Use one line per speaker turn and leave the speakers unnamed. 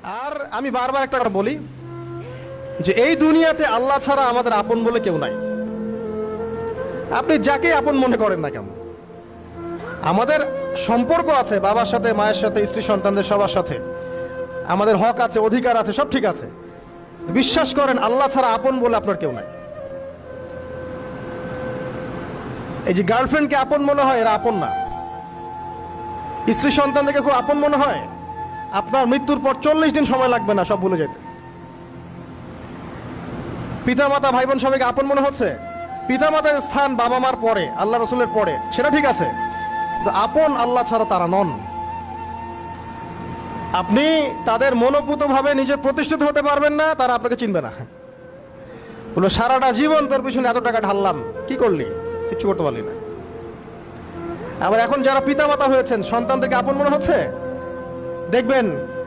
আর আমি বারবার একটা কথা বলি যে এই দুনিয়াতে আল্লাহ ছাড়া আমাদের আপন বলে কেউ নাই। আপনি যাকে আপন মনে করেন না কেন, আমাদের সম্পর্ক আছে বাবার সাথে, মায়ের সাথে, স্ত্রী সন্তানদের সবার সাথে, আমাদের হক আছে, অধিকার আছে, সব ঠিক আছে। বিশ্বাস করেন আল্লাহ ছাড়া আপন বলে আপনার কেউ নাই। এই যে গার্লফ্রেন্ডকে আপন মনে হয়, এরা আপন না। স্ত্রী সন্তানদেরকে খুব আপন মনে হয়, আপনার মৃত্যুর পর 40 দিন সময় লাগবে না সব ভুলে যেতে। পিতামাতা, ভাই বোন সবাইকে আপন মনে হচ্ছে। পিতামাতার স্থান বাবা মার পরে, আল্লাহ রসুলের পরে, সেটা ঠিক আছে, কিন্তু আপন আল্লাহ ছাড়া তারা নন। আপনি তাদের মনোপুতভাবে নিজে প্রতিষ্ঠিত হতে পারবেন না, তারা আপনাকে চিনবে না। বলো সারাটা জীবন তোর পিছনে এত টাকা ঢাললাম, কি করলি? কিচ্ছু করতে পারলি না। আবার এখন যারা পিতামাতা হয়েছেন, সন্তানদেরকে আপন মনে হচ্ছে, দেখবেন